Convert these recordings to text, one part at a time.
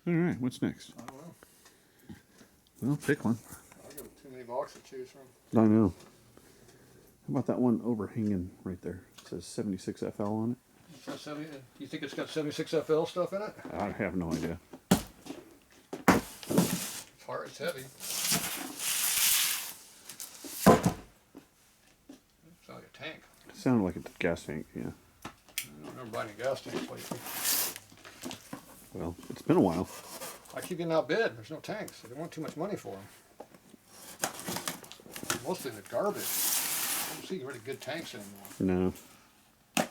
Alright, what's next? I don't know. Well, pick one. I got too many boxes to choose from. I know. How about that one overhanging right there? It says 76FL on it. It's got 70, do you think it's got 76FL stuff in it? I have no idea. It's hard, it's heavy. It's like a tank. It sounded like a gas tank, yeah. I don't remember buying a gas tank lately. Well, it's been a while. I keep getting outbid. There's no tanks. They want too much money for them. Mostly the garbage. I don't see really good tanks anymore. No. I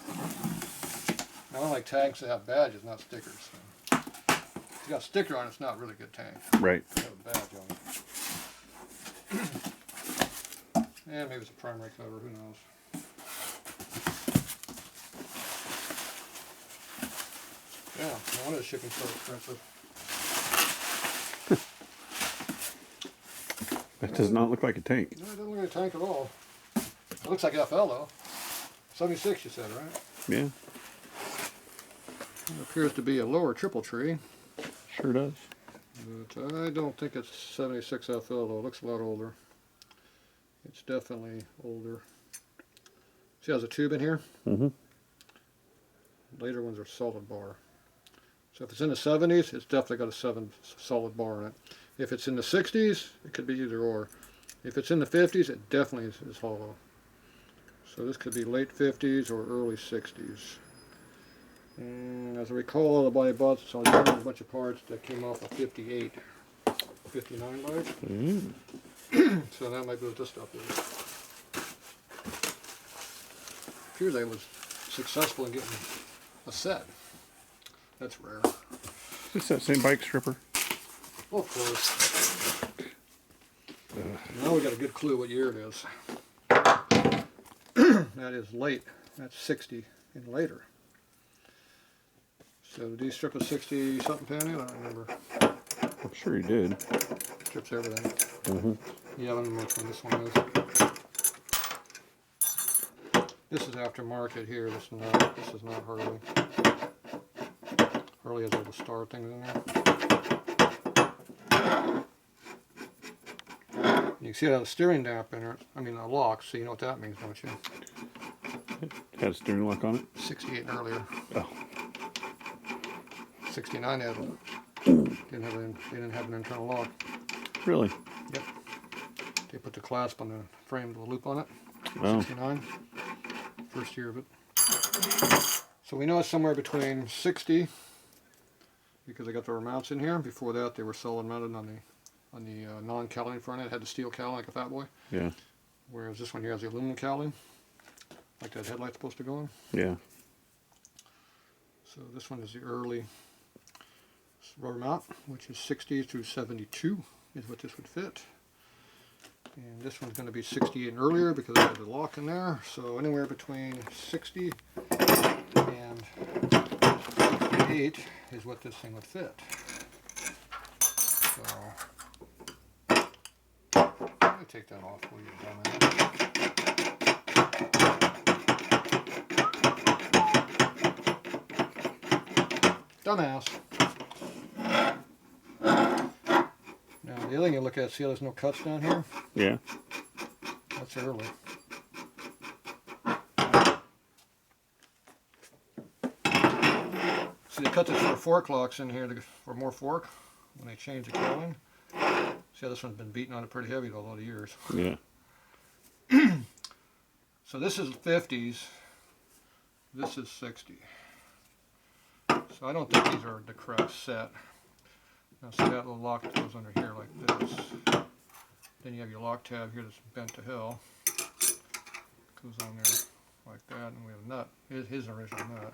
don't like tanks that have badges, not stickers. So. If you got a sticker on it, it's not a really good tank. Right. It's got a badge on it. Yeah, maybe it's a primary cover. Who knows? Yeah, no wonder the shipping's so expensive. That does not look like a tank. No, it doesn't look like a tank at all. It looks like FL though. 76 you said, right? Yeah. It appears to be a lower triple tree. Sure does. But I don't think it's 76 FL though. It looks a lot older. It's definitely older. See how there's a tube in here? Mm-hmm. Later ones are solid bar. So if it's in the 70s, it's definitely got a 7 solid bar in it. If it's in the 60s, it could be either or. If it's in the 50s, it definitely is hollow. So this could be late 50s or early 60s. And as I recall, I bought so I bought a bunch of parts that came off of 58, 59 large. So that might be what this stuff is. Appears I was successful in getting a set. That's rare. Is this that same bike stripper? Well, of course. Now we got a good clue what year it is. That is late. That's 60 and later. So did he strip a 60 something panhead? I don't remember. I'm sure he did. Strips everything. Mm-hmm. Yeah, I don't know which one this one is. This is aftermarket here. This is not Harley. Harley has all the star things in there. You can see it has a steering dampener. I mean a lock, so you know what that means, don't you? It had a steering lock on it? 68 and earlier. Oh. 69 had they didn't have an internal lock. Really? Yep. They put the clasp on the frame with a loop on it. Oh. 69. First year of it. So we know it's somewhere between 60, because they got their mounts in here. Before that, they were solid mounted on the non-cowling front end. It had the steel cowling like a Fat Boy. Yeah. Whereas this one here has the aluminum cowling, like that headlight's supposed to go on. Yeah. So this one is the early rubber mount, which is 60 through 72 is what this would fit. And this one's going to be 68 and earlier because it has the lock in there. So anywhere between 60 and 68 is what this thing would fit. So let me take that off for you, dumbass. Now the other thing you look at, see how there's no cuts down here? Yeah. That's early. See, they cut the fork locks in here for more fork when they change the cowling. See how this one's been beaten on it pretty heavy all the years. Yeah. So this is 50s. This is 60. So I don't think these are the correct set. Now see that little lock that goes under here like this. Then you have your lock tab here that's bent to hell. Goes on there like that, and we have a nut. His original nut.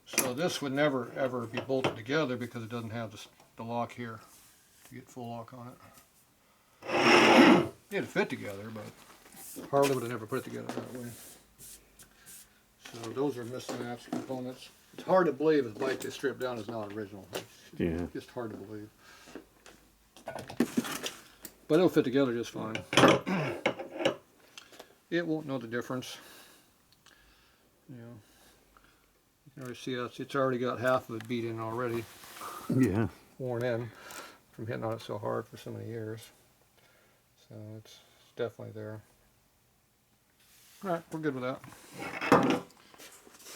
So this would never ever be bolted together because it doesn't have the lock here to get full lock on it. It'd fit together, but Harley would have never put it together that way. So those are mismatched components. It's hard to believe a bike they stripped down is not original. Yeah. It's just hard to believe. But it'll fit together just fine. It won't know the difference. You know, There you see it's already got half of it beat in already, Yeah. worn in from hitting on it so hard for so many years. So it's definitely there. Alright, we're good with that.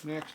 Next.